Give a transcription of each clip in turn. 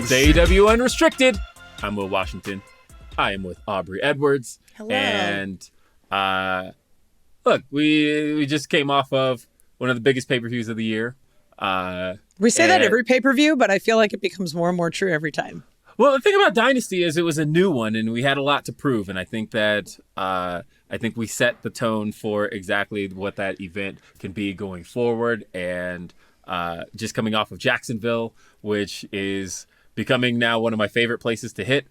It's AEW Unrestricted. I'm Will Washington. I am with Aubrey Edwards. Hello. And look, we just came off of one of the biggest pay-per-views of the year. We say that every pay-per-view, but I feel like it becomes more and more true every time. Well, the thing about Dynasty is it was a new one, and we had a lot to prove. And I think that we set the tone for exactly what that event can be going forward. And just coming off of Jacksonville, which is becoming now one of my favorite places to hit.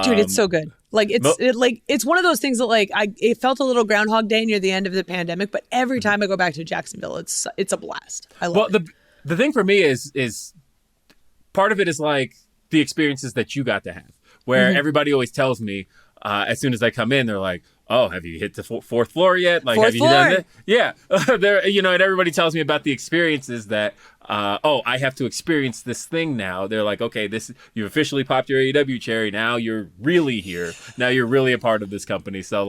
Dude, it's so good. Like it's one of those things that it felt a little Groundhog Day near the end of the pandemic, but every time I go back to Jacksonville, it's a blast. I love it. The thing for me is part of it is like the experiences that you got to have, where everybody always tells me as soon as I come in, they're like, "Oh, have you hit the fourth floor yet? Like, have you done it?" Yeah, and everybody tells me about the experiences that, I have to experience this thing now. They're like, "Okay, you've officially popped your AEW cherry. Now you're really here. Now you're really a part of this company." So,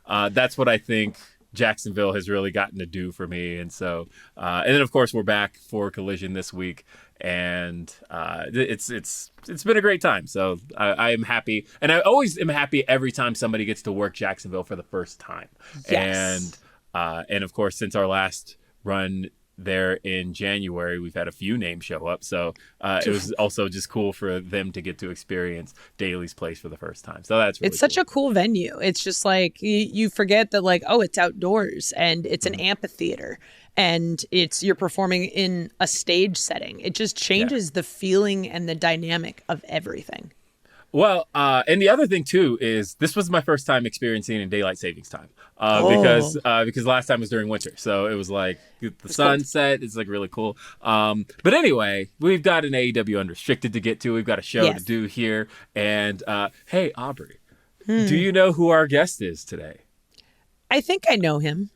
that's what I think Jacksonville has really gotten to do for me. And so, and then of course we're back for Collision this week. And it's been a great time. So I am happy, and I always am happy every time somebody gets to work Jacksonville for the first time. Yes. And of course, since our last run there in January, we've had a few names show up. So it was also just cool for them to get to experience Daly's Place for the first time. So that's really such a cool venue. It's just like you forget that it's outdoors and it's an amphitheater. And you're performing in a stage setting. It just changes the feeling and the dynamic of everything. Well, and the other thing too is this was my first time experiencing in daylight savings time because last time was during winter, so it was like the sunset. It's like really cool. But anyway, we've got an AEW Unrestricted to get to. We've got a show to do here. And hey, Aubrey, do you know who our guest is today? I think I know him.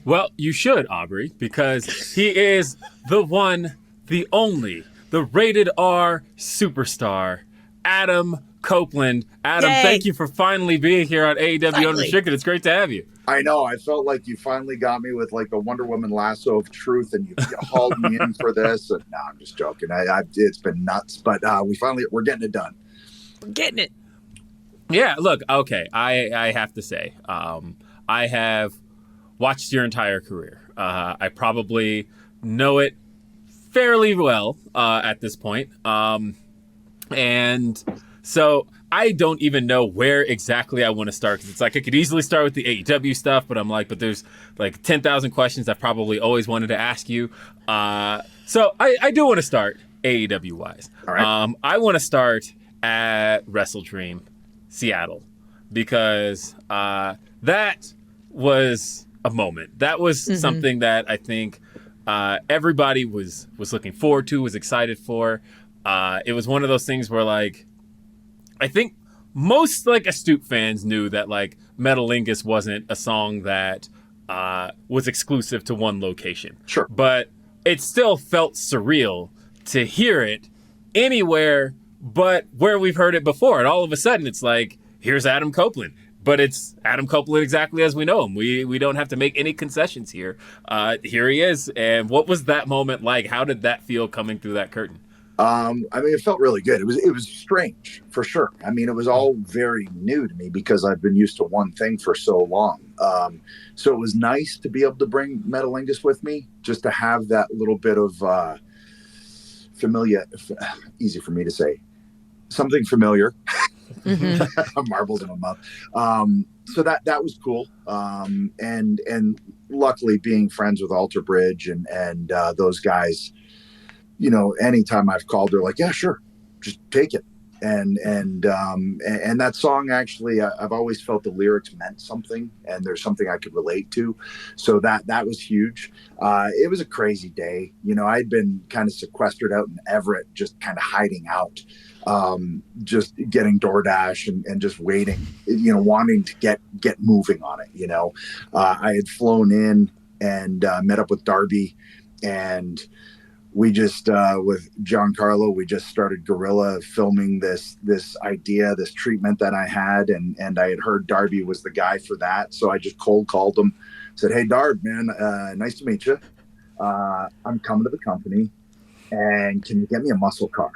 Well, you should, Aubrey, because he is the one, the only, the rated R superstar, Adam Copeland. Adam, thank you for finally being here on AEW Unrestricted. It's great to have you. I know. I felt like you finally got me with the Wonder Woman lasso of truth, and you hauled me in for this. And no, I'm just joking. It's been nuts, but we're getting it done. We're getting it. Yeah. Look. Okay. I have to say, I have watched your entire career. I probably know it fairly well at this point. And so I don't even know where exactly I want to start, because it's like I could easily start with the AEW stuff, but I'm like, but there's 10,000 questions I've probably always wanted to ask you. So I do want to start AEW wise. All right. I want to start at WrestleDream Seattle, because that was a moment. That was something that I think everybody was looking forward to, was excited for. It was one of those things where I think most astute fans knew that Metalingus wasn't a song that was exclusive to one location. Sure. But it still felt surreal to hear it anywhere but where we've heard it before. And all of a sudden it's here's Adam Copeland. But it's Adam Copeland exactly as we know him. We don't have to make any concessions here. Here he is. And what was that moment like? How did that feel coming through that curtain? It felt really good. It was strange, for sure. It was all very new to me because I've been used to one thing for so long. So it was nice to be able to bring Metalingus with me, just to have that little bit of familiar, easy for me to say, something familiar. Marbles in my mouth. So that was cool. And luckily being friends with Alter Bridge and those guys, anytime I've called, they're like, yeah, sure, just take it. And that song, actually, I've always felt the lyrics meant something, and there's something I could relate to. So that was huge. It was a crazy day. I'd been kind of sequestered out in Everett, just kind of hiding out, just getting DoorDash and just waiting, wanting to get moving on it. I had flown in and met up with Darby, and we just, with Giancarlo, we just started guerrilla filming this idea, this treatment that I had. And I had heard Darby was the guy for that. So I just cold called him, said, hey, Darb, man, nice to meet you. I'm coming to the company, and can you get me a muscle car?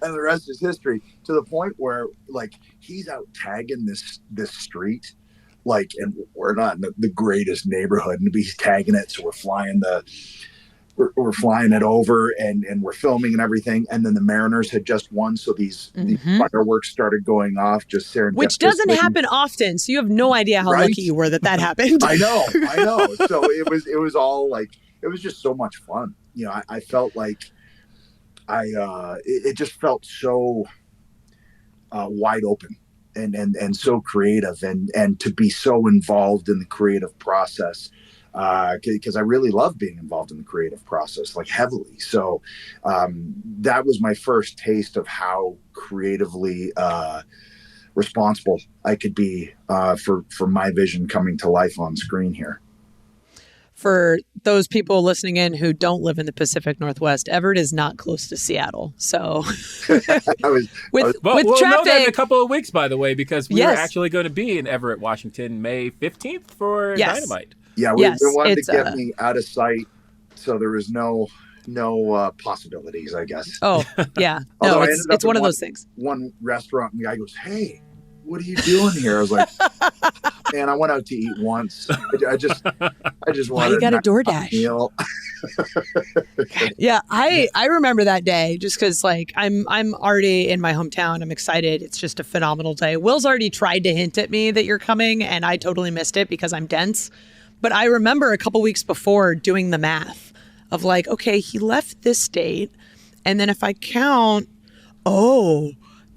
and the rest is history, to the point where like he's out tagging this street, like, and we're not in the greatest neighborhood, and he's tagging it, so we're flying it over, and we're filming and everything. And then the Mariners had just won, so these fireworks started going off, just serendipitously. Which doesn't happen often, so you have no idea how lucky you were that happened. I know. So it was all like, it was just so much fun. You know, I felt like it just felt so wide open and so creative, and to be so involved in the creative process, because I really love being involved in the creative process, like heavily. So that was my first taste of how creatively responsible I could be for my vision coming to life on screen here. For those people listening in who don't live in the Pacific Northwest, Everett is not close to Seattle. So with we'll traffic, know that in a couple of weeks, by the way, because we are actually going to be in Everett, Washington, May 15th for Dynamite. Yeah, we wanted to get me out of sight, so there was no possibilities, I guess. Oh, yeah. No, it's one of those things. One restaurant, and the guy goes, "Hey, what are you doing here?" I was like, "Man, I went out to eat once. I just wanted." Why you got a DoorDash meal? Yeah, I remember that day just because, like, I'm already in my hometown. I'm excited. It's just a phenomenal day. Will's already tried to hint at me that you're coming, and I totally missed it because I'm dense. But I remember a couple weeks before doing the math of like, okay, he left this date, and then if I count,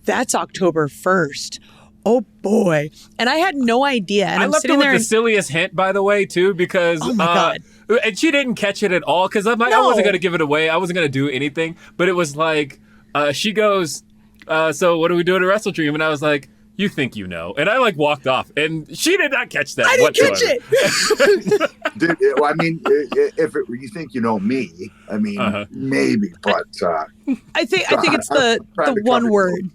that's October 1st. Oh boy. And I had no idea. And I left her with the silliest hint, by the way, too, because God. And she didn't catch it at all, because I wasn't going to give it away. I wasn't going to do anything. But it was like, she goes, so what are we doing at WrestleDream? And I was like, you think you know. And I like walked off, and she did not catch that. I didn't catch it. Dude, well, I mean, if you think you know me, I mean, maybe, but I think it's the one word.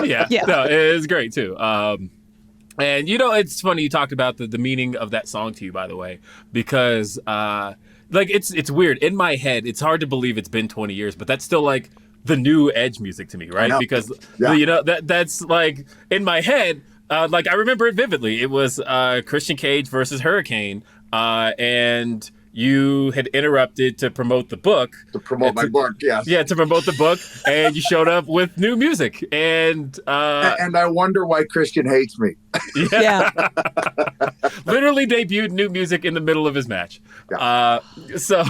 Yeah. No, it was great too. And you know, it's funny you talked about the meaning of that song to you, by the way, because like it's weird in my head. It's hard to believe it's been 20 years, but that's still like the new Edge music to me, right? Because you know that's like in my head. Like I remember it vividly. It was Christian Cage versus Hurricane, and you had interrupted to promote the book. To promote my book, yes. Yeah, to promote the book, and you showed up with new music, and I wonder why Christian hates me. Yeah. Literally debuted new music in the middle of his match. Yeah. So.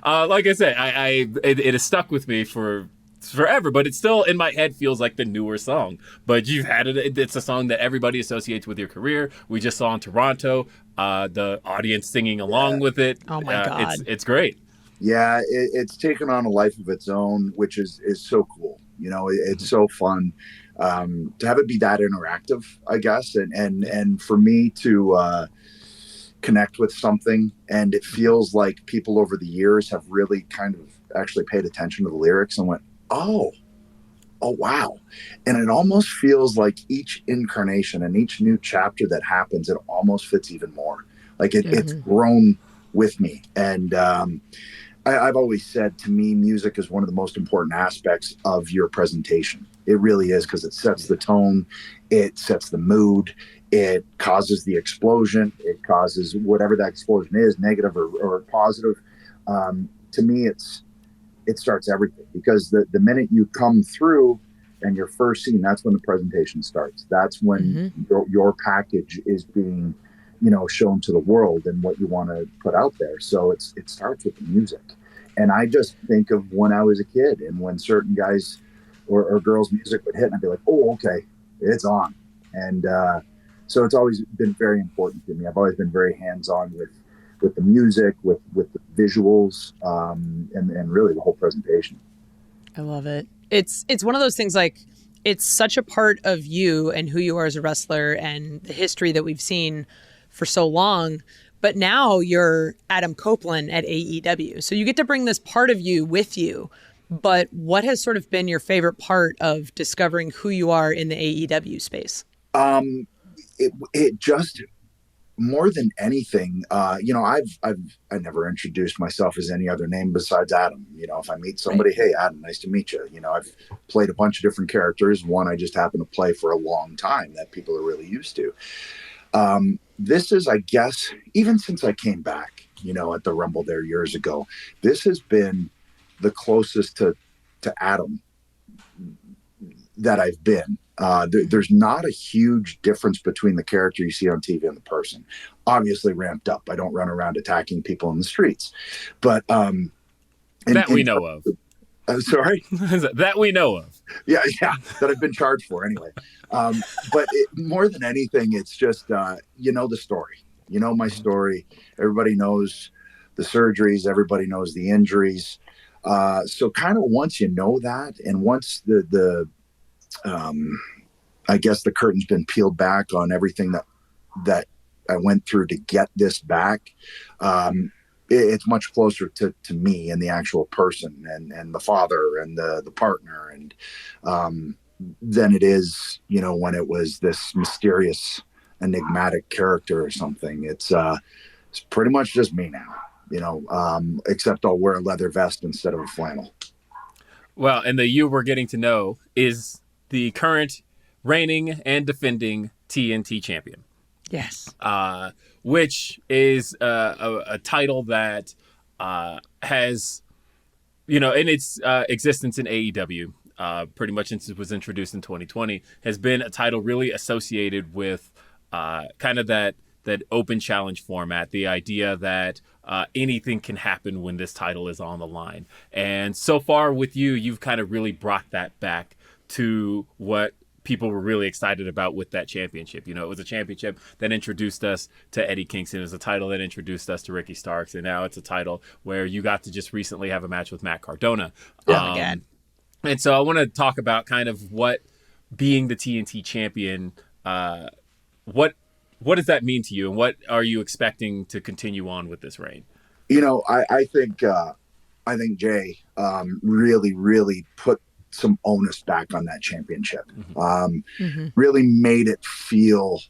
Like I said, it has stuck with me for forever, but it still in my head feels like the newer song. But you've had it; it's a song that everybody associates with your career. We just saw in Toronto, the audience singing along with it. Oh my God, it's great. Yeah, it's taken on a life of its own, which is so cool. You know, it's so fun to have it be that interactive, I guess, and for me to connect with something, and it feels like people over the years have really kind of actually paid attention to the lyrics and went, oh wow. And it almost feels like each incarnation and each new chapter that happens, it almost fits even more. Like it's grown with me. And I've always said, to me, music is one of the most important aspects of your presentation. It really is, because it sets the tone, it sets the mood, it causes the explosion, it causes whatever that explosion is, negative or positive. To me, it starts everything, because the minute you come through and your first scene, that's when the presentation starts. That's when your package is being, you know, shown to the world and what you want to put out there. So it starts with the music. And I just think of when I was a kid, and when certain guys or girls' music would hit, and I'd be like, oh, okay, it's on. And so it's always been very important to me. I've always been very hands-on with the music, with the visuals, and really the whole presentation. I love it. It's one of those things, like, it's such a part of you and who you are as a wrestler and the history that we've seen for so long. But now you're Adam Copeland at AEW. So you get to bring this part of you with you. But what has sort of been your favorite part of discovering who you are in the AEW space? more than anything, I never introduced myself as any other name besides Adam. If I meet somebody, right. Hey, Adam, nice to meet you. I've played a bunch of different characters. One I just happen to play for a long time that people are really used to. This is, I guess, even since I came back, at the Rumble there years ago, this has been the closest to Adam that I've been. There's not a huge difference between the character you see on TV and the person. Obviously ramped up. I don't run around attacking people in the streets, but that we know of. Sorry? That we know of. Yeah, that I've been charged for anyway. But more than anything, it's just, the story. My story. Everybody knows the surgeries. Everybody knows the injuries. So kind of once you know that, and once I guess the curtain's been peeled back on everything that I went through to get this back, it's much closer to me and the actual person and the father and the partner and than it is, when it was this mysterious, enigmatic character or something. It's pretty much just me now, except I'll wear a leather vest instead of a flannel. Well, and the you we're getting to know is the current reigning and defending TNT champion. Yes. Which is a title that has, in its existence in AEW, pretty much since it was introduced in 2020, has been a title really associated with kind of that open challenge format, the idea that anything can happen when this title is on the line. And so far with you've kind of really brought that back to what people were really excited about with that championship. It was a championship that introduced us to Eddie Kingston. It was a title that introduced us to Ricky Starks. And now it's a title where you got to just recently have a match with Matt Cardona. God. And so I want to talk about kind of what being the TNT champion, what does that mean to you? And what are you expecting to continue on with this reign? I think Jay really, really put some onus back on that championship. Really made it feel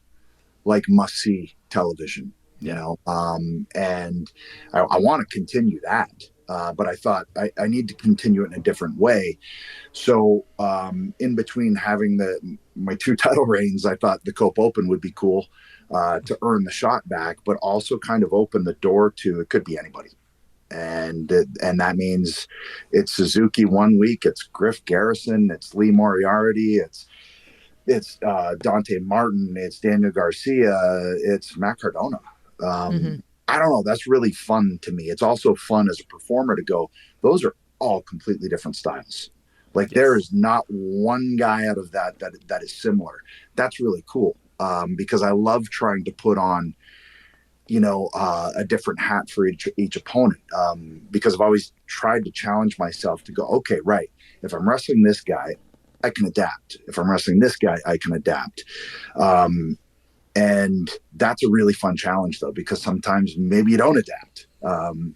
like must-see television, and I want to continue that. But I thought I need to continue it in a different way. So in between having my 2 title reigns, I thought the Cope Open would be cool to earn the shot back, but also kind of open the door to it could be anybody. And that means it's Suzuki 1 week, it's Griff Garrison, it's Lee Moriarty, it's Dante Martin, it's Daniel Garcia, it's Matt Cardona. I don't know. That's really fun to me. It's also fun as a performer to go, those are all completely different styles. Like there is not one guy out of that is similar. That's really cool because I love trying to put on, a different hat for each opponent because I've always tried to challenge myself to go, okay, right. If I'm wrestling this guy, I can adapt. If I'm wrestling this guy, I can adapt. And that's a really fun challenge though, because sometimes maybe you don't adapt.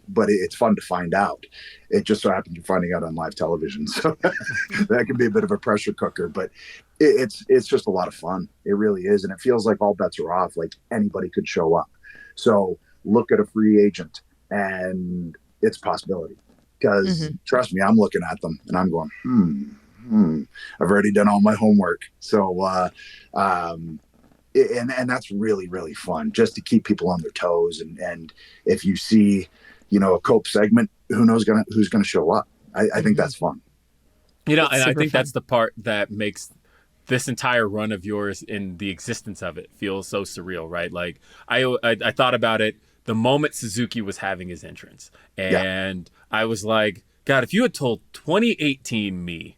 But it's fun to find out. It just so happens you're finding out on live television. So that can be a bit of a pressure cooker, but it's just a lot of fun. It really is. And it feels like all bets are off. Like anybody could show up. So look at a free agent and it's a possibility because trust me, I'm looking at them and I'm going, I've already done all my homework. So, and that's really, really fun just to keep people on their toes. And if you see, a Cope segment, who knows who's going to show up. I think that's fun. And I think that's the part that makes this entire run of yours in the existence of it feels so surreal, right? Like I thought about it the moment Suzuki was having his entrance and I was like, God, if you had told 2018 me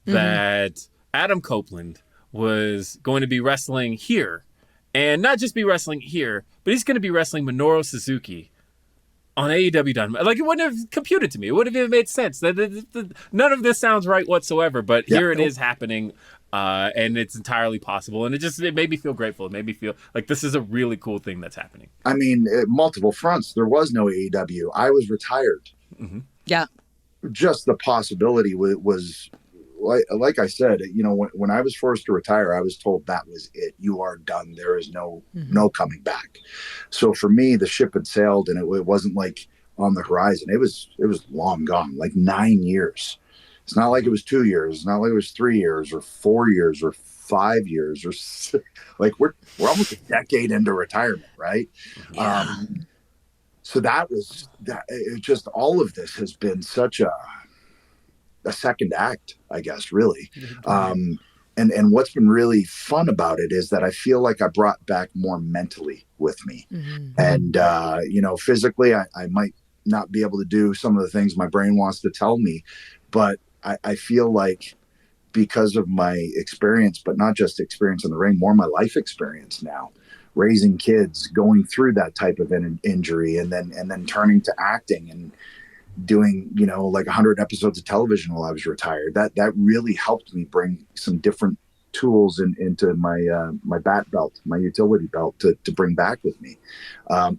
that Adam Copeland was going to be wrestling here and not just be wrestling here, but he's going to be wrestling Minoru Suzuki on AEW Dynamite. Like, it wouldn't have computed to me. It wouldn't have made sense. None of this sounds right whatsoever, but here it is happening, and it's entirely possible. And it made me feel grateful. It made me feel like this is a really cool thing that's happening. I mean, multiple fronts. There was no AEW. I was retired. Yeah. Just the possibility was like I said, when I was forced to retire, I was told that was it. You are done. There is no coming back. So for me, the ship had sailed, and it wasn't like on the horizon. It was long gone, like 9 years. It's not like it was 2 years. It's not like it was 3 years or 4 years or 5 years or like we're almost a decade into retirement, right? Yeah. So that was that. It just all of this has been such a second act, I guess, really. And what's been really fun about it is that I feel like I brought back more mentally with me. And, physically, I might not be able to do some of the things my brain wants to tell me, but I feel like because of my experience, but not just experience in the ring, more my life experience now, raising kids, going through that type of injury, and then turning to acting and doing, like 100 episodes of television while I was retired. That really helped me bring some different tools into my bat belt, my utility belt to bring back with me.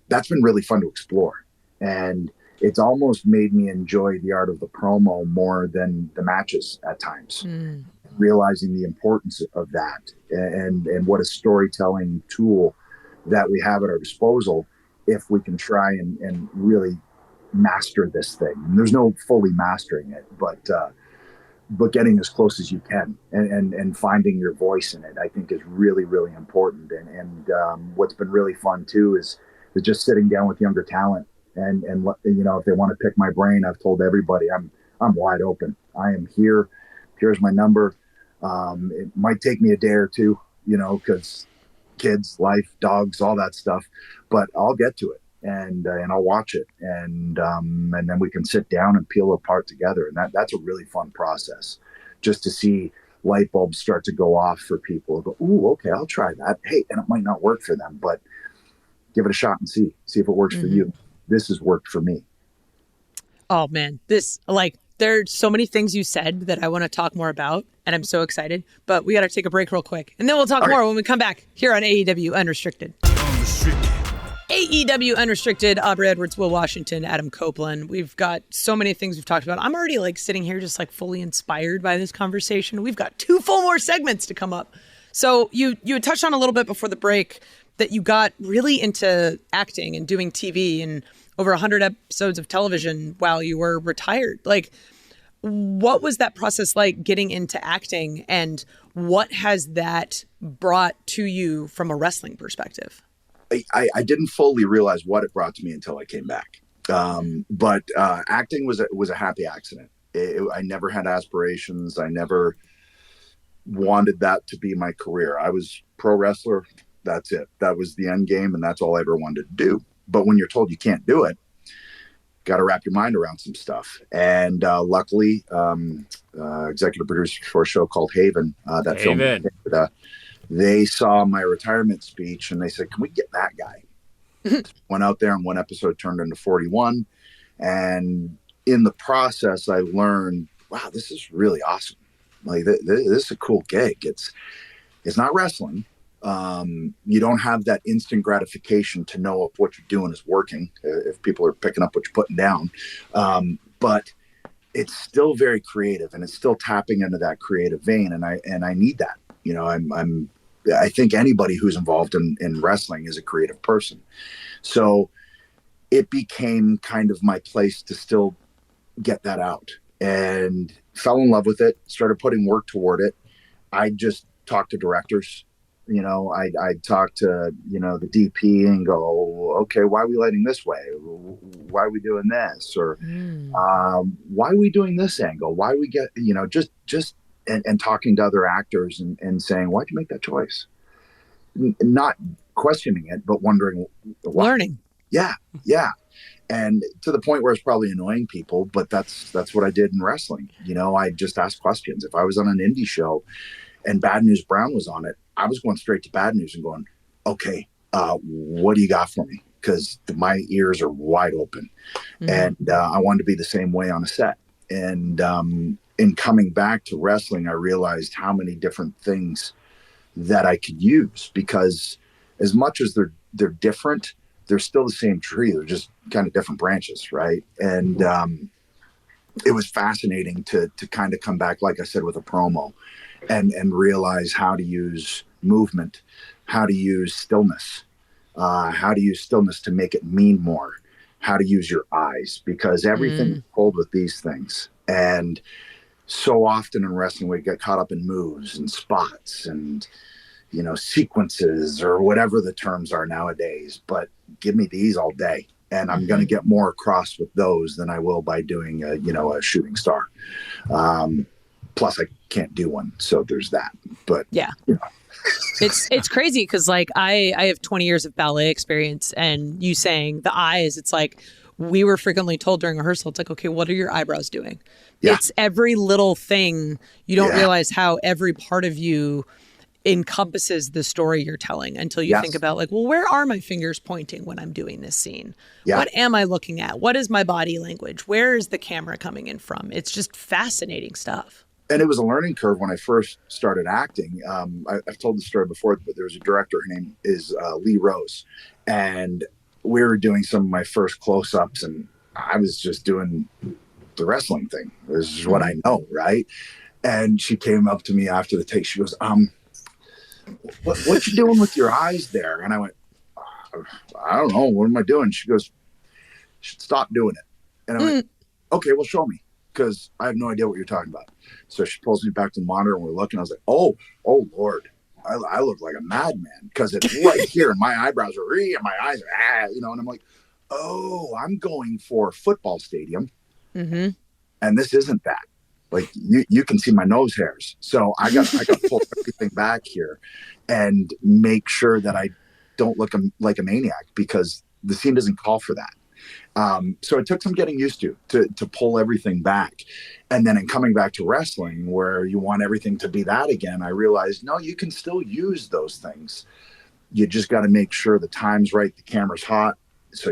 That's been really fun to explore. And it's almost made me enjoy the art of the promo more than the matches at times, realizing the importance of that and what a storytelling tool that we have at our disposal if we can try and really master this thing. And there's no fully mastering it, but getting as close as you can and finding your voice in it, I think is really, really important. And what's been really fun too is just sitting down with younger talent and if they want to pick my brain, I've told everybody I'm wide open. I am here. Here's my number. It might take me a day or two, because kids, life, dogs, all that stuff, but I'll get to it. And I'll watch it, and then we can sit down and peel it apart together, and that's a really fun process, just to see light bulbs start to go off for people. Go, ooh, okay, I'll try that. Hey, and it might not work for them, but give it a shot and see if it works for you. This has worked for me. Oh man, there's so many things you said that I want to talk more about, and I'm so excited. But we got to take a break real quick, and then we'll talk more when we come back here on AEW Unrestricted. AEW Unrestricted, Aubrey Edwards, Will Washington, Adam Copeland. We've got so many things we've talked about. I'm already sitting here just fully inspired by this conversation. We've got 2 full more segments to come up. So you had touched on a little bit before the break that you got really into acting and doing TV and over 100 episodes of television while you were retired. What was that process like getting into acting, and what has that brought to you from a wrestling perspective? I didn't fully realize what it brought to me until I came back. But acting was a happy accident. I never had aspirations. I never wanted that to be my career. I was pro wrestler. That's it. That was the end game, and that's all I ever wanted to do. But when you're told you can't do it, got to wrap your mind around some stuff. And luckily, executive producer for a show called Haven, film, they saw my retirement speech and they said, "Can we get that guy?" Went out there, and one episode turned into 41. And in the process, I learned, wow, this is really awesome. This is a cool gig. It's not wrestling. You don't have that instant gratification to know if what you're doing is working, if people are picking up what you're putting down. But it's still very creative, and it's still tapping into that creative vein. And I need that. I think anybody who's involved in wrestling is a creative person. So it became kind of my place to still get that out, and fell in love with it, started putting work toward it. I just talked to directors. I'd talk to, the DP and go, okay, why are we lighting this way? Why are we doing this? Or why are we doing this angle? Why we get, and talking to other actors and saying, why'd you make that choice? Not questioning it, but wondering why. Learning. Yeah. And to the point where it's probably annoying people, but that's what I did in wrestling. I just asked questions. If I was on an indie show and Bad News Brown was on it, I was going straight to Bad News and going, okay, what do you got for me? Because my ears are wide open. And I wanted to be the same way on a set. And in coming back to wrestling, I realized how many different things that I could use, because as much as they're different, they're still the same tree. They're just kind of different branches, right? And it was fascinating to kind of come back, like I said, with a promo and realize how to use movement, how to use stillness, to make it mean more, how to use your eyes, because everything is pulled with these things. And so often in wrestling, we get caught up in moves and spots and, sequences or whatever the terms are nowadays, but give me these all day. And I'm going to get more across with those than I will by doing a shooting star. Plus I can't do one. So there's that, but yeah. It's crazy because like I have 20 years of ballet experience, and you saying the eyes, it's like we were frequently told during rehearsal, it's like, okay, what are your eyebrows doing? Yeah. It's every little thing. You don't realize how every part of you encompasses the story you're telling until you think about like, well, where are my fingers pointing when I'm doing this scene? Yeah. What am I looking at? What is my body language? Where is the camera coming in from? It's just fascinating stuff. And it was a learning curve when I first started acting. I've told the story before, but there was a director, her name is Lee Rose. And we were doing some of my first close-ups, and I was just doing the wrestling thing. This is what I know, right? And she came up to me after the take. She goes, what you doing with your eyes there? And I went, I don't know. What am I doing? She goes, you should stop doing it. And I went, okay, well, show me, because I have no idea what you're talking about. So she pulls me back to the monitor, and we're looking. I was like, oh Lord, I look like a madman, because it's right here, and my eyebrows are and my eyes are and I'm like, oh, I'm going for a football stadium, and this isn't that. Like you can see my nose hairs, so I got to pull everything back here and make sure that I don't look like a maniac, because the scene doesn't call for that. So it took some getting used to pull everything back. And then in coming back to wrestling, where you want everything to be that again, I realized, no, you can still use those things. You just got to make sure the time's right, the camera's hot. So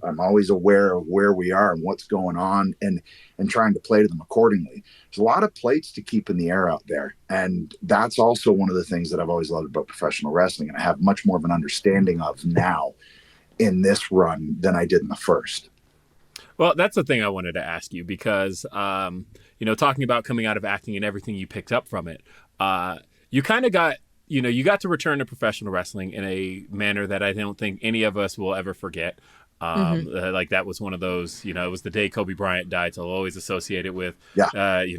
I'm always aware of where we are and what's going on, and trying to play to them accordingly. There's a lot of plates to keep in the air out there. And that's also one of the things that I've always loved about professional wrestling. And I have much more of an understanding of now in this run than I did in the first. Well, that's the thing I wanted to ask you, because, talking about coming out of acting and everything you picked up from it, you kind of got, you got to return to professional wrestling in a manner that I don't think any of us will ever forget. Like that was one of those, it was the day Kobe Bryant died, so I'll always associate it with, as you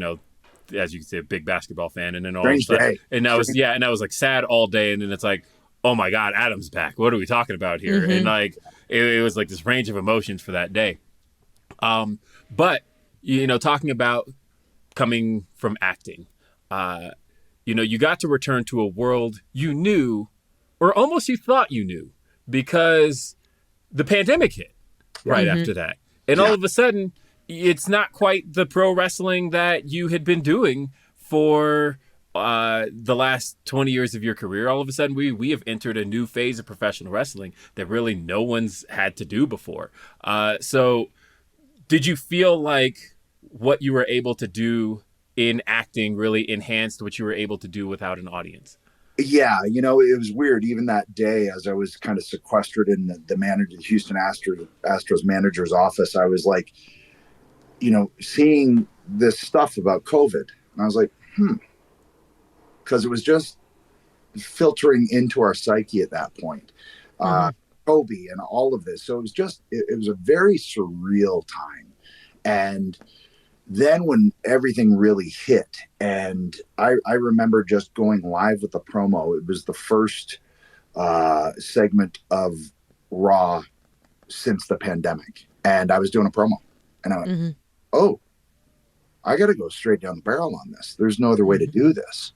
can say, a big basketball fan. And then all of a sudden, and I was like sad all day. And then it's like, oh my God, Adam's back. What are we talking about here? And like, it was like this range of emotions for that day. But, talking about coming from acting, you got to return to a world you knew, or almost you thought you knew, because the pandemic hit right after that. And all of a sudden, it's not quite the pro wrestling that you had been doing for the last 20 years of your career. All of a sudden, we have entered a new phase of professional wrestling that really no one's had to do before. So did you feel like what you were able to do in acting really enhanced what you were able to do without an audience? Yeah, it was weird. Even that day, as I was kind of sequestered in the Houston Astros manager's office, I was like, seeing this stuff about COVID. And I was like, because it was just filtering into our psyche at that point. Kobe and all of this. So it was a very surreal time. And then when everything really hit, and I remember just going live with the promo. It was the first segment of Raw since the pandemic. And I was doing a promo. And I went, oh, I got to go straight down the barrel on this. There's no other way to do this.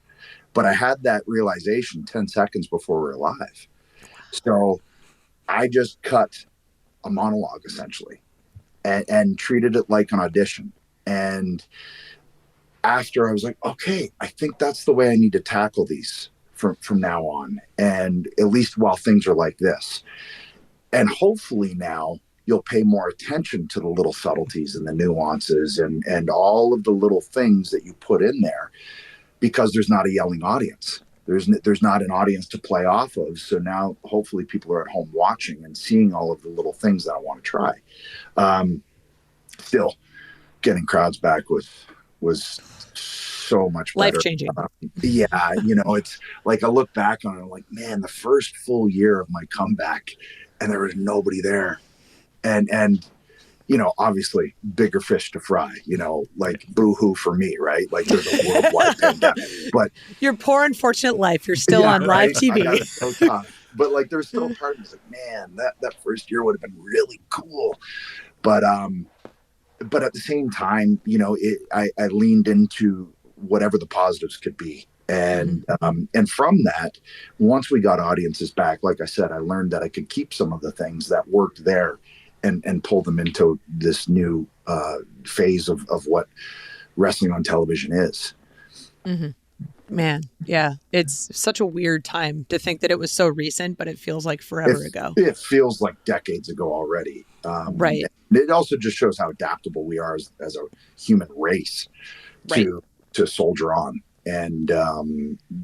But I had that realization 10 seconds before we were live. So I just cut a monologue, essentially, and treated it like an audition. And after, I was like, okay, I think that's the way I need to tackle these from now on. And at least while things are like this. And hopefully now you'll pay more attention to the little subtleties and the nuances and all of the little things that you put in there, because there's not a yelling audience. There's not an audience to play off of. So now hopefully people are at home watching and seeing all of the little things that I want to try. Still, getting crowds back was so much better. Life-changing. Yeah, you know, it's like I look back on it, I'm like, man, the first full year of my comeback, and there was nobody there, and you know, obviously bigger fish to fry. You know, like boo-hoo for me, right? Like there's a worldwide pandemic, but your poor unfortunate life. You're still on live TV. I got it so tough. But like, there's still a part of me that's like, man, that first year would have been really cool, but at the same time, you know, I leaned into whatever the positives could be. And from that, once we got audiences back, like I said, I learned that I could keep some of the things that worked there and pull them into this new phase of what wrestling on television is. Mm-hmm. Man, yeah. It's such a weird time to think that it was so recent, but it feels like forever ago. It feels like decades ago already. Right. It also just shows how adaptable we are as a human race to soldier on. And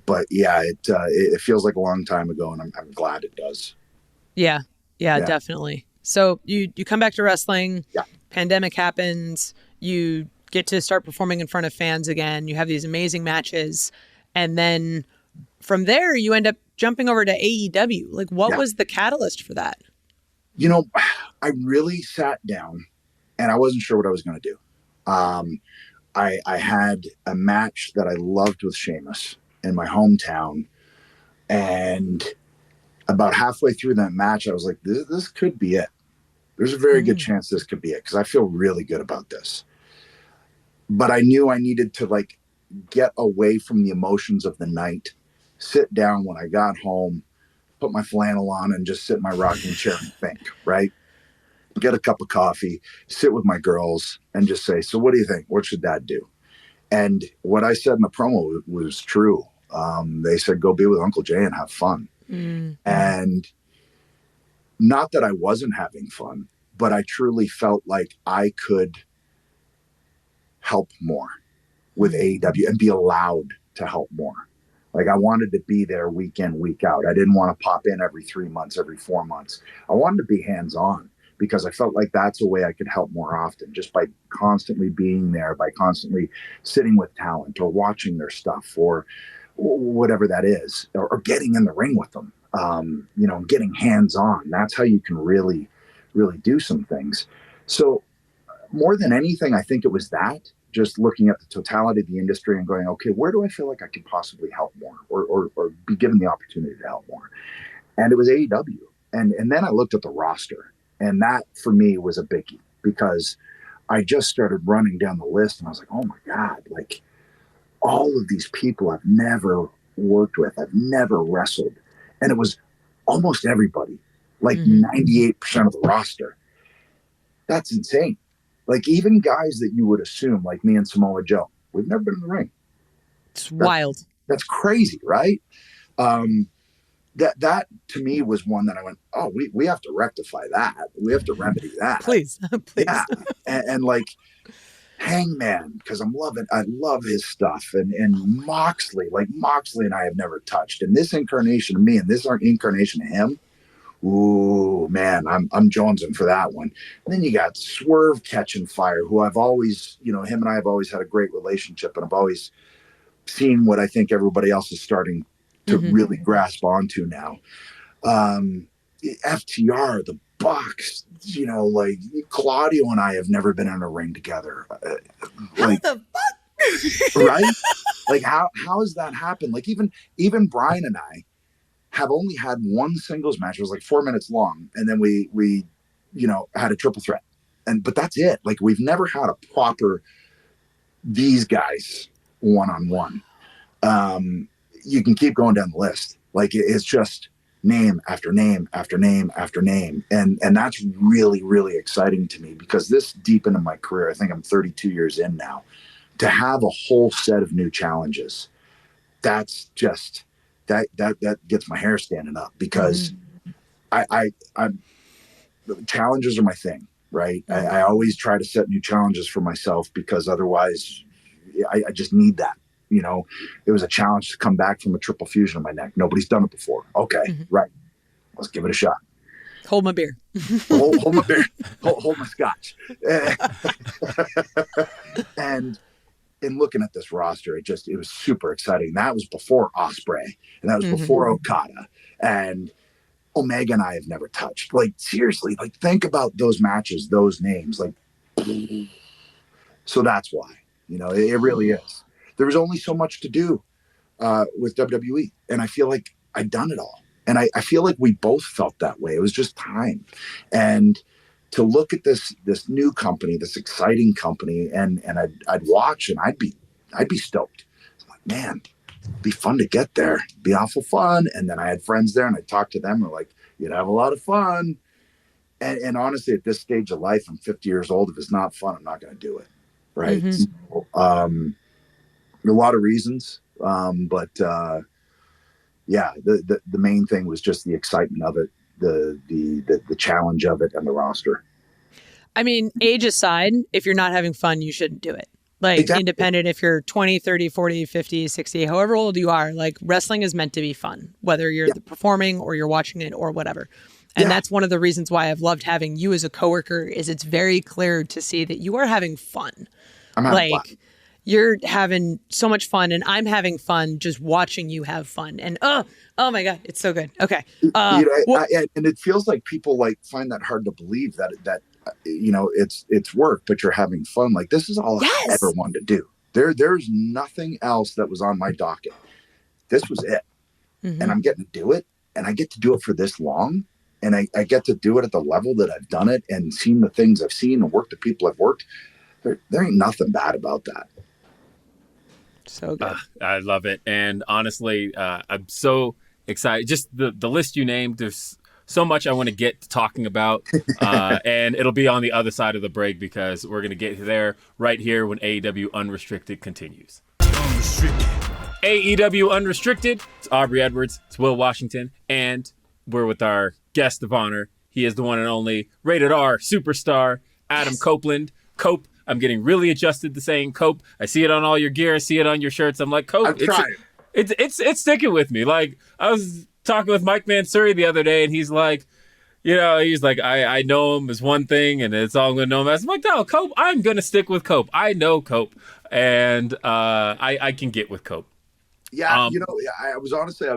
but yeah, it feels like a long time ago, and I'm glad it does. Yeah, definitely. So you come back to wrestling. Yeah. Pandemic happens. You get to start performing in front of fans again. You have these amazing matches, and then from there you end up jumping over to AEW. Like, what was the catalyst for that? You know, I really sat down, and I wasn't sure what I was going to do. I had a match that I loved with Sheamus in my hometown, and about halfway through that match, I was like, this could be it. There's a very good chance this could be it, because I feel really good about this. But I knew I needed to like get away from the emotions of the night, sit down when I got home, put my flannel on, and just sit in my rocking chair and think, right? Get a cup of coffee, sit with my girls, and just say, so what do you think? What should Dad do? And what I said in the promo was true. They said, go be with Uncle Jay and have fun. And not that I wasn't having fun, but I truly felt like I could help more with AEW and be allowed to help more. Like, I wanted to be there week in, week out. I didn't want to pop in every 3 months, every 4 months. I wanted to be hands-on, because I felt like that's a way I could help more often, just by constantly being there, by constantly sitting with talent or watching their stuff or whatever that is, or getting in the ring with them, you know, getting hands-on. That's how you can really, really do some things. So more than anything, I think it was that, just looking at the totality of the industry and going, okay, where do I feel like I could possibly help more or be given the opportunity to help more? And it was AEW. And then I looked at the roster. And that, for me, was a biggie, because I just started running down the list, and I was like, oh, my God, like, all of these people I've never worked with, I've never wrestled. And it was almost everybody, like 98% of the roster. That's insane. Like, even guys that you would assume, like me and Samoa Joe, we've never been in the ring. It's wild. That's crazy, right? That to me was one that I went, oh, we have to rectify that. We have to remedy that. Please. Yeah. And like Hangman, because I love his stuff. And Moxley and I have never touched. And this incarnation of me and this incarnation of him, ooh, man, I'm jonesing for that one. And then you got Swerve catching fire, who I've always, you know, him and I have always had a great relationship, and I've always seen what I think everybody else is starting to really grasp onto now. FTR, the Bucks, you know, like Claudio and I have never been in a ring together. Like, how the fuck? Right? Like, how has that happened? Like, even Brian and I have only had one singles match. It was like 4 minutes long, and then we you know, had a triple threat, but that's it. Like, we've never had a proper these guys one-on-one. You can keep going down the list. Like, it's just name after name after name after name. And that's really, really exciting to me, because this deep into my career, I think I'm 32 years in now, to have a whole set of new challenges. That's just, that gets my hair standing up, because I'm challenges are my thing, right? I always try to set new challenges for myself, because otherwise I just need that. You know, it was a challenge to come back from a triple fusion on my neck. Nobody's done it before. Okay, right. Let's give it a shot. Hold my beer. hold my beer. Hold my scotch. And in looking at this roster, it was super exciting. That was before Ospreay, and that was before Okada, and Omega and I have never touched. Like, seriously, like, think about those matches, those names. Like, so that's why, it really is. There was only so much to do with WWE, and I feel like I'd done it all. And I feel like we both felt that way. It was just time. And to look at this new company, this exciting company, and I'd watch and I'd be stoked. I'm like, man, it'd be fun to get there. It'd be awful fun. And then I had friends there and I talked to them and they're like, you'd have a lot of fun. And honestly, at this stage of life, I'm 50 years old. If it's not fun, I'm not going to do it. Right. So, a lot of reasons. But yeah, the main thing was just the excitement of it, the challenge of it, and the roster. I mean, age aside, if you're not having fun, you shouldn't do it. Like, exactly. Independent, if you're 20, 30, 40, 50, 60, however old you are, like, wrestling is meant to be fun, whether you're performing or you're watching it or whatever. And that's one of the reasons why I've loved having you as a coworker, is it's very clear to see that you are having fun. I'm having fun. You're having so much fun, and I'm having fun just watching you have fun. And oh my God, it's so good. Okay, and it feels like people like find that hard to believe that it's work, but you're having fun. Like, this is all I ever wanted to do. There's nothing else that was on my docket. This was it, and I'm getting to do it, and I get to do it for this long, and I get to do it at the level that I've done it, and seen the things I've seen and worked the people I've worked. There ain't nothing bad about that. So good. I love it. And honestly, I'm so excited. Just the list you named, there's so much I want to get to talking about. And it'll be on the other side of the break, because we're going to get there right here when AEW Unrestricted continues. AEW Unrestricted. It's Aubrey Edwards. It's Will Washington. And we're with our guest of honor. He is the one and only rated R superstar, Adam Copeland. Cope. I'm getting really adjusted to saying Cope. I see it on all your gear. I see it on your shirts. I'm like, Cope. It's sticking with me. Like, I was talking with Mike Mansuri the other day, and he's like, I know him as one thing, and it's all I'm going to know him as. I'm like, no, Cope, I'm going to stick with Cope. I know Cope, and I can get with Cope. Yeah, I was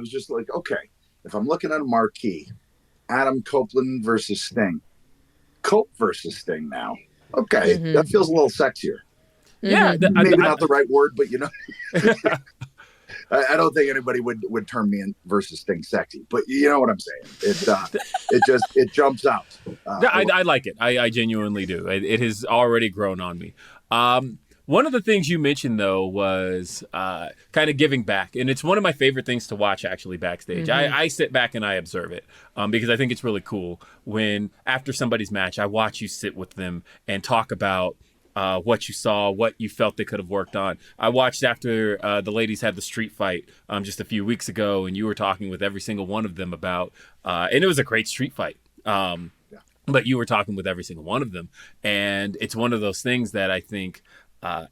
just like, okay, if I'm looking at a marquee, Adam Copeland versus Sting. Cope versus Sting now. Okay, that feels a little sexier. Yeah, maybe not the right word, but I don't think anybody would term me in versus Sting sexy. But you know what I'm saying? It jumps out. I like it. I genuinely do. It has already grown on me. One of the things you mentioned, though, was kind of giving back. And it's one of my favorite things to watch, actually, backstage. I sit back and I observe it because I think it's really cool when, after somebody's match, I watch you sit with them and talk about what you saw, what you felt they could have worked on. I watched after the ladies had the street fight just a few weeks ago, and you were talking with every single one of them about, and it was a great street fight. But you were talking with every single one of them. And it's one of those things that I think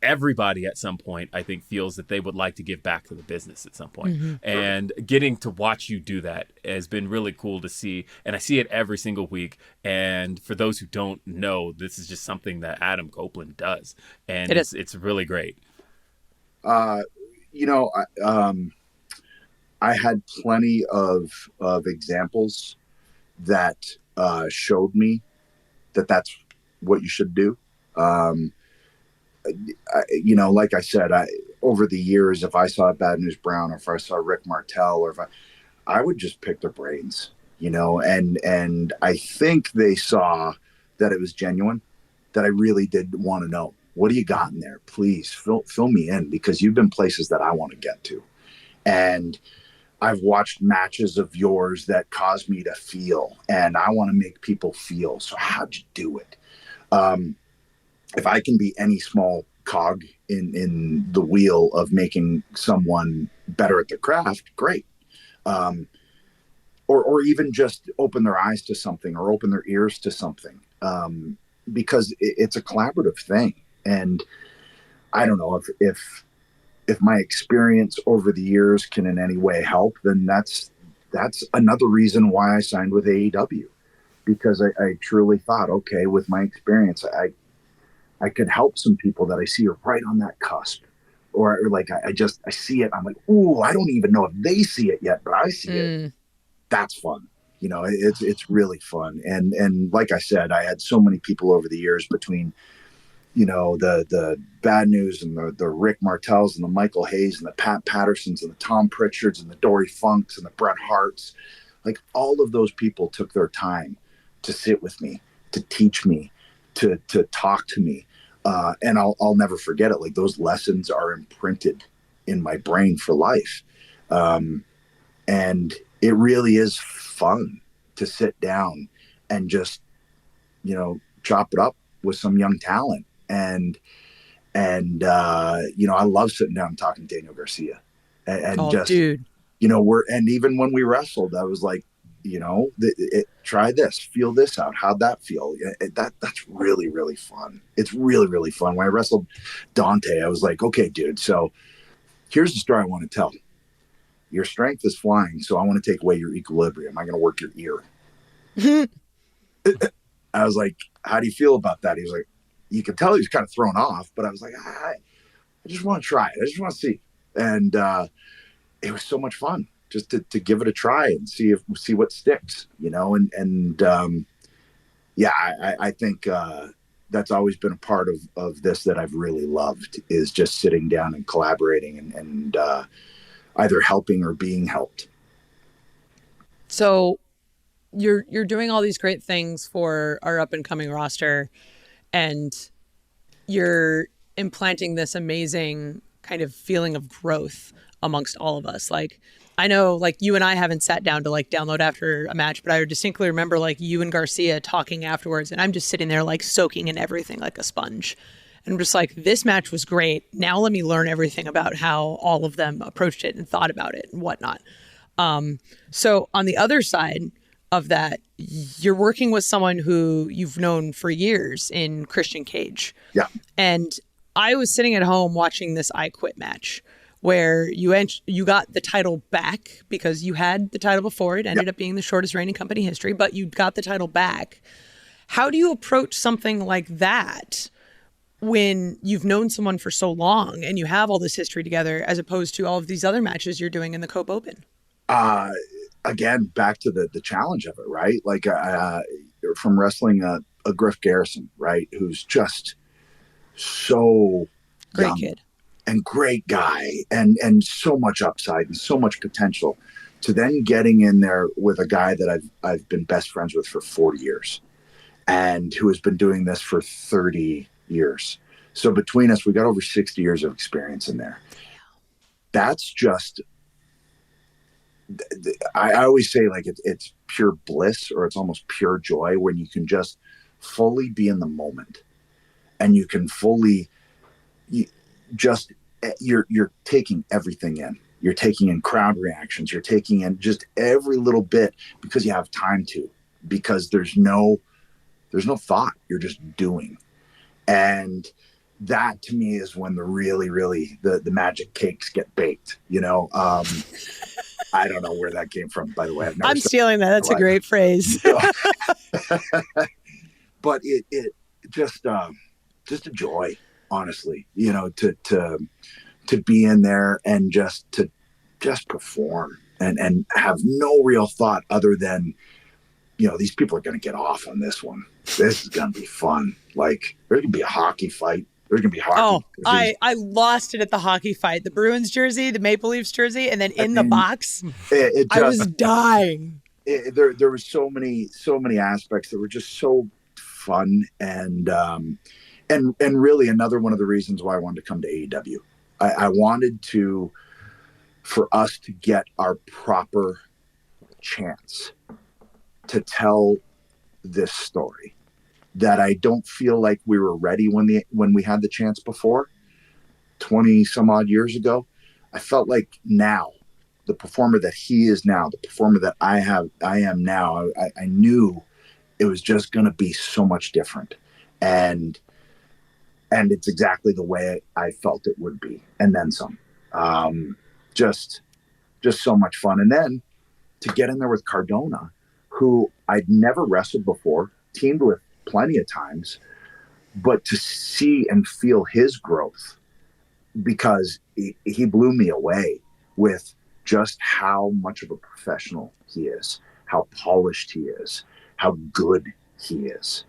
everybody at some point, I think, feels that they would like to give back to the business at some point. And getting to watch you do that has been really cool to see. And I see it every single week. And for those who don't know, this is just something that Adam Copeland does. And it's really great. I had plenty of examples that showed me that that's what you should do. Like I said, over the years, if I saw Bad News Brown, or if I saw Rick Martel, or if I would just pick their brains, and I think they saw that it was genuine, that I really did want to know, what do you got in there? Please fill me in, because you've been places that I want to get to. And I've watched matches of yours that caused me to feel, and I want to make people feel. So how'd you do it? If I can be any small cog in the wheel of making someone better at their craft, great. Or even just open their eyes to something, or open their ears to something, because it's a collaborative thing. And I don't know if my experience over the years can in any way help, then that's another reason why I signed with AEW, because I truly thought, okay, with my experience, I could help some people that I see are right on that cusp. Or like I see it. I'm like, ooh, I don't even know if they see it yet, but I see it. That's fun. It's really fun. And like I said, I had so many people over the years between, the Bad News and the Rick Martells and the Michael Hayes and the Pat Pattersons and the Tom Pritchards and the Dory Funks and the Bret Harts. Like all of those people took their time to sit with me, to teach me, to talk to me. And I'll never forget it. Like those lessons are imprinted in my brain for life. And it really is fun to sit down and just, chop it up with some young talent. And I love sitting down and talking to Daniel Garcia and dude, and even when we wrestled, I was like, try this, feel this out. How'd that feel? That's really, really fun. It's really, really fun. When I wrestled Dante, I was like, okay, dude, so here's the story I want to tell. Your strength is flying, so I want to take away your equilibrium. I'm going to work your ear. I was like, how do you feel about that? He was like, you could tell he was kind of thrown off, but I was like, I just want to try it. I just want to see. And it was so much fun just to give it a try and see what sticks, I think that's always been a part of this that I've really loved, is just sitting down and collaborating and either helping or being helped. So you're doing all these great things for our up and coming roster, and you're implanting this amazing kind of feeling of growth amongst all of us. Like, I know, like, you and I haven't sat down to like download after a match, but I distinctly remember like you and Garcia talking afterwards, and I'm just sitting there like soaking in everything like a sponge. And I'm just like, this match was great. Now let me learn everything about how all of them approached it and thought about it and whatnot. So on the other side of that, you're working with someone who you've known for years in Christian Cage. Yeah. And I was sitting at home watching this I Quit match where you got the title back because you had the title before. It ended up being the shortest reign in company history, but you got the title back. How do you approach something like that when you've known someone for so long and you have all this history together, as opposed to all of these other matches you're doing in the Cope Open? Again, back to the challenge of it, right? Like from wrestling a Griff Garrison, right? Who's just so great young kid and great guy and so much upside and so much potential, to then getting in there with a guy that I've been best friends with for 40 years and who has been doing this for 30 years. So between us, we got over 60 years of experience in there. That's just, I always say, like, it's pure bliss, or it's almost pure joy when you can just fully be in the moment and you can fully you're taking everything in. You're taking in crowd reactions. You're taking in just every little bit because you have time to, because there's no thought. You're just doing. And that to me is when the really, really, the magic cakes get baked, I don't know where that came from, by the way. I'm stealing that. That's a great phrase. But it just a joy, honestly, to be in there and just perform and have no real thought other than, these people are going to get off on this one. This is going to be fun. Like, there's going to be a hockey fight. There's going to be hockey. Oh, I lost it at the hockey fight. The Bruins jersey, the Maple Leafs jersey, and then in the box, I was dying. There was so many aspects that were just so fun, and really another one of the reasons why I wanted to come to AEW. I wanted for us to get our proper chance to tell this story that I don't feel like we were ready when we had the chance before, 20 some odd years ago. I felt like now, the performer that he is now, the performer that I am now, I knew it was just going to be so much different. And it's exactly the way I felt it would be. And then some, just so much fun. And then to get in there with Cardona, who I'd never wrestled before, teamed with plenty of times, but to see and feel his growth, because he blew me away with just how much of a professional he is, how polished he is, how good he is.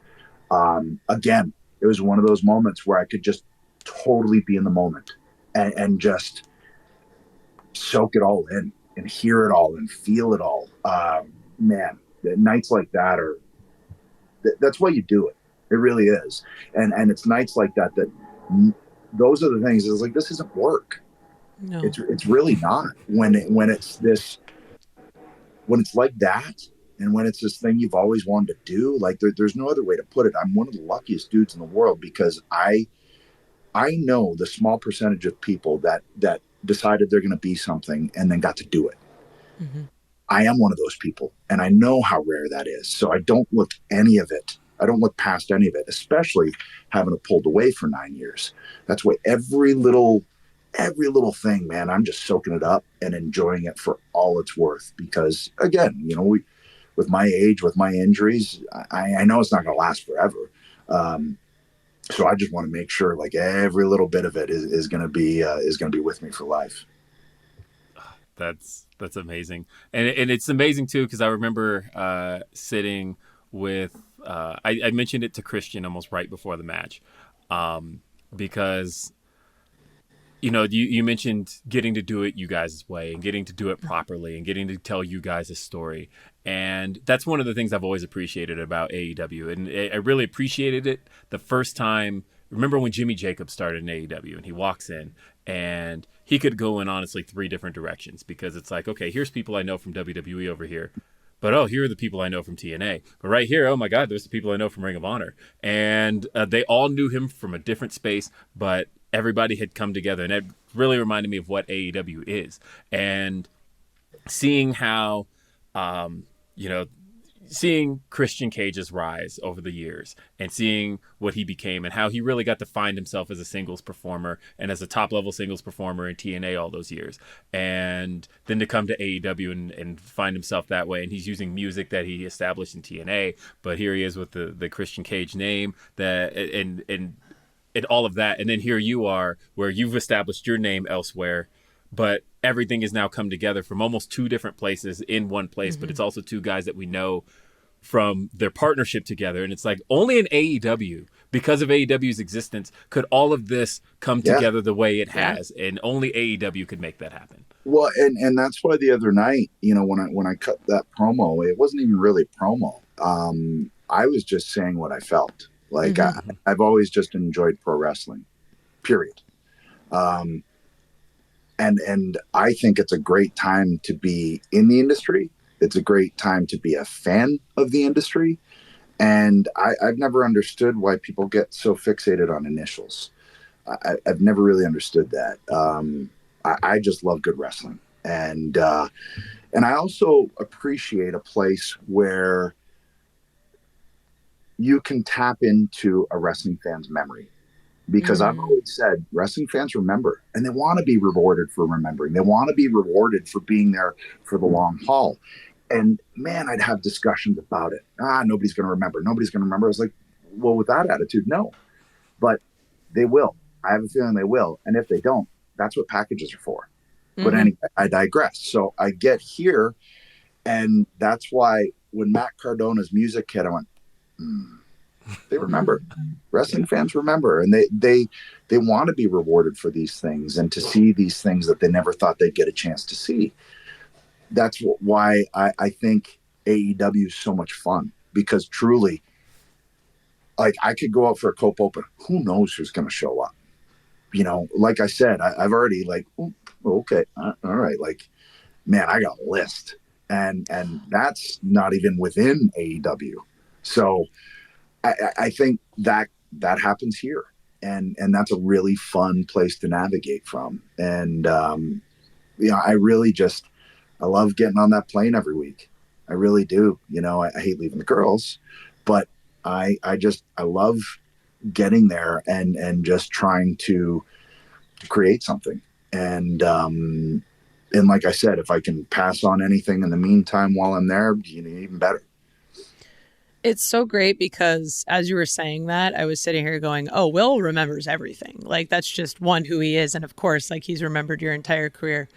Again, it was one of those moments where I could just totally be in the moment and just soak it all in and hear it all and feel it all. Man, nights like that that's why you do it. It really is. And it's nights like that those are the things. It's like, this isn't work. No. It's really not when it's like that. And when it's this thing you've always wanted to do, like there's no other way to put it. I'm one of the luckiest dudes in the world, because I know the small percentage of people that decided they're going to be something and then got to do it. Mm-hmm. I am one of those people, and I know how rare that is. So I don't look any of it. I don't look past any of it, especially having it pulled away for 9 years. That's why every little thing, man, I'm just soaking it up and enjoying it for all it's worth. Because again, with my age, with my injuries, I know it's not going to last forever. So I just want to make sure, like, every little bit of it is going to be with me for life. That's amazing, and it's amazing too, because I remember sitting with I mentioned it to Christian almost right before the match, because you mentioned getting to do it you guys' way and getting to do it properly and getting to tell you guys a story. And that's one of the things I've always appreciated about AEW. And I really appreciated it the first time. Remember when Jimmy Jacobs started in AEW and he walks in and he could go in honestly 3 different directions, because it's like, okay, here's people I know from WWE over here. But, here are the people I know from TNA. But right here, oh my God, there's the people I know from Ring of Honor. And they all knew him from a different space, but everybody had come together. And it really reminded me of what AEW is. And seeing how, seeing Christian Cage's rise over the years and seeing what he became and how he really got to find himself as a singles performer and as a top-level singles performer in TNA all those years. And then to come to AEW and find himself that way. And he's using music that he established in TNA, but here he is with the Christian Cage name and all of that. And then here you are, where you've established your name elsewhere, but everything has now come together from almost 2 different places in one place. Mm-hmm. But it's also 2 guys that we know from their partnership together. And it's like, only in AEW, because of AEW's existence, could all of this come together the way it has. And only AEW could make that happen. Well, and that's why the other night, when I cut that promo, it wasn't even really promo. I was just saying what I felt. Like, mm-hmm. I've always just enjoyed pro wrestling, period. And I think it's a great time to be in the industry. It's a great time to be a fan of the industry. And I've never understood why people get so fixated on initials. I've never really understood that. I just love good wrestling. And I also appreciate a place where you can tap into a wrestling fan's memory. Because I've always said wrestling fans remember, and they want to be rewarded for remembering. They want to be rewarded for being there for the long haul. And man, I'd have discussions about it. Nobody's going to remember. Nobody's going to remember. I was like, well, with that attitude, no. But they will. I have a feeling they will. And if they don't, that's what packages are for. Mm-hmm. But anyway, I digress. So I get here, and that's why when Matt Cardona's music hit, I went, They remember. Wrestling fans remember, and they want to be rewarded for these things and to see these things that they never thought they'd get a chance to see. That's why I think AEW is so much fun, because truly, like, I could go out for a Cope Open. Who knows who's going to show up? Like I said, I've already okay, all right. Like, man, I got a list, and that's not even within AEW. So I think that happens here, and that's a really fun place to navigate from. And I really I love getting on that plane every week. I really do. I hate leaving the girls, but I love getting there and just trying to create something. And like I said, if I can pass on anything in the meantime while I'm there, even better. It's so great because as you were saying that, I was sitting here going, oh, Will remembers everything. Like, that's just one, who he is. And of course, like, he's remembered your entire career.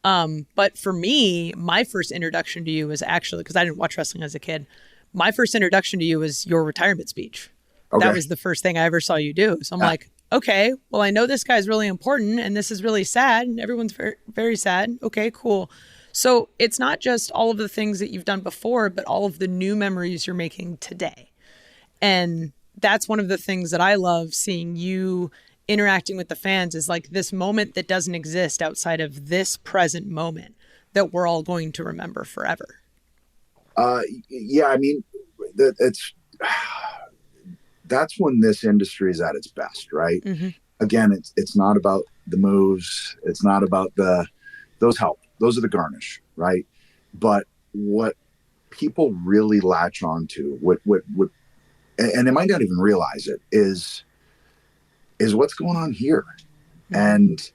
But for me, my first introduction to you was actually, because I didn't watch wrestling as a kid, my first introduction to you was your retirement speech. Okay. That was the first thing I ever saw you do. So I'm like, okay, well, I know this guy's really important and this is really sad and everyone's very, very sad. Okay, cool. So it's not just all of the things that you've done before, but all of the new memories you're making today. And that's one of the things that I love seeing you interacting with the fans, is like this moment that doesn't exist outside of this present moment that we're all going to remember forever. Yeah, I mean, that's when this industry is at its best, right? Mm-hmm. Again, it's not about the moves. It's not about those help. Those are the garnish, right? But what people really latch on to, and they might not even realize it, is what's going on here. Mm-hmm. And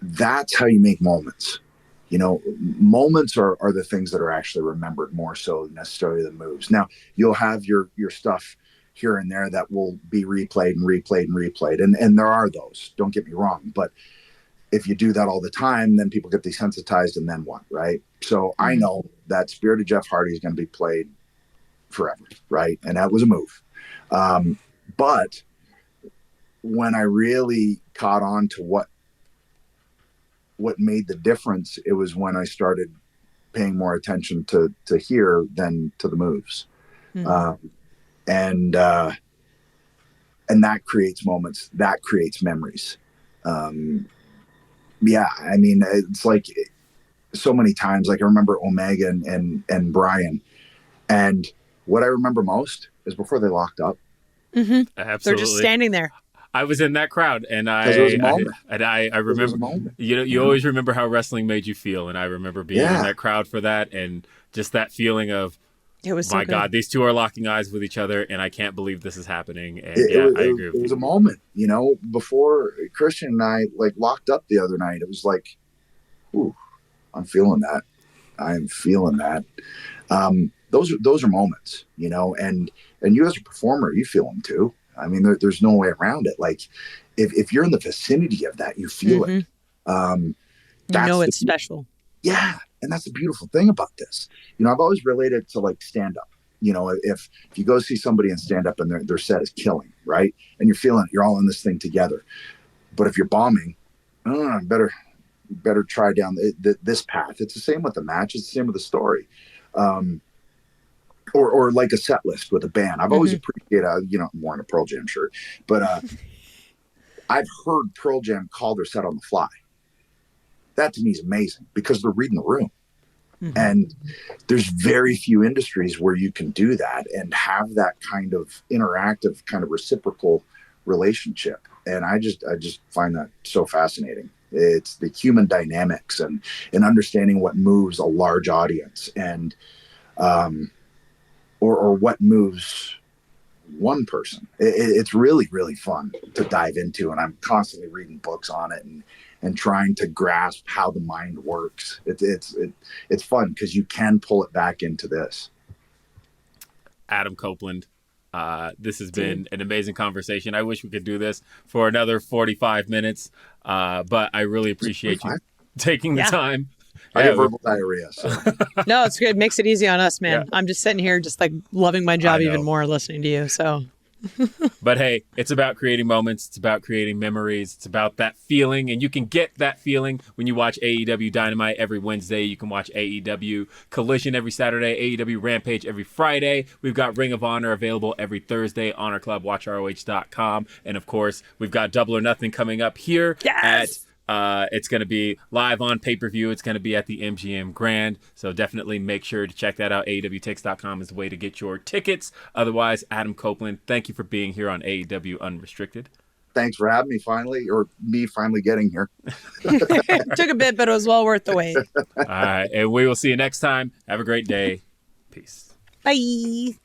that's how you make moments. You know, moments are the things that are actually remembered more so necessarily than moves. Now, you'll have your stuff here and there that will be replayed and replayed and replayed. And there are those, don't get me wrong. But if you do that all the time, then people get desensitized, and then what, right? So I know that Spirit of Jeff Hardy is going to be played forever, right? And that was a move. But when I really caught on to what made the difference, it was when I started paying more attention to here than to the moves. Mm-hmm. And that creates moments, that creates memories. Yeah, I mean, it's like so many times, like I remember Omega and Brian, and what I remember most is before they locked up. Mm-hmm. Absolutely. They're just standing there. I was in that crowd, and I remember, you always remember how wrestling made you feel, and I remember being in that crowd for that, and just that feeling of, it was so my God, these two are locking eyes with each other, and I can't believe this is happening. And I agree with you. It was a moment, before Christian and I like locked up the other night. It was like, ooh, I'm feeling that. I'm feeling that. Those are moments, and you as a performer, you feel them too. I mean, there's no way around it. Like if you're in the vicinity of that, you feel it. It's special. Yeah. And that's the beautiful thing about this. I've always related to like stand up. If you go see somebody in stand up and their set is killing, right? And you're feeling it, you're all in this thing together. But if you're bombing, better try down this path. It's the same with the match. It's the same with the story. Or like a set list with a band. I've always appreciated, I'm wearing a Pearl Jam shirt, but I've heard Pearl Jam call their set on the fly. That to me is amazing because they're reading the room. Mm-hmm. And there's very few industries where you can do that and have that kind of interactive, kind of reciprocal relationship. And I just find that so fascinating. It's the human dynamics and understanding what moves a large audience and, or what moves one person. It's really, really fun to dive into. And I'm constantly reading books on it and trying to grasp how the mind works. It's fun because you can pull it back into this. Adam Copeland, this has been an amazing conversation. I wish we could do this for another 45 minutes, but I really appreciate you taking the time. I have verbal diarrhea. So. No, it's good. It makes it easy on us, man. Yeah. I'm just sitting here just like loving my job even more listening to you. So. But hey, it's about creating moments. It's about creating memories. It's about that feeling. And you can get that feeling when you watch AEW Dynamite every Wednesday. You can watch AEW Collision every Saturday, AEW Rampage every Friday. We've got Ring of Honor available every Thursday, Honor Club, WatchROH.com. And of course, we've got Double or Nothing coming up here at it's going to be live on pay-per-view. It's going to be at the MGM Grand. So definitely make sure to check that out. AEWTix.com is the way to get your tickets. Otherwise, Adam Copeland, thank you for being here on AEW Unrestricted. Thanks for having me finally, or me finally getting here. Took a bit, but it was well worth the wait. All right. And we will see you next time. Have a great day. Peace. Bye.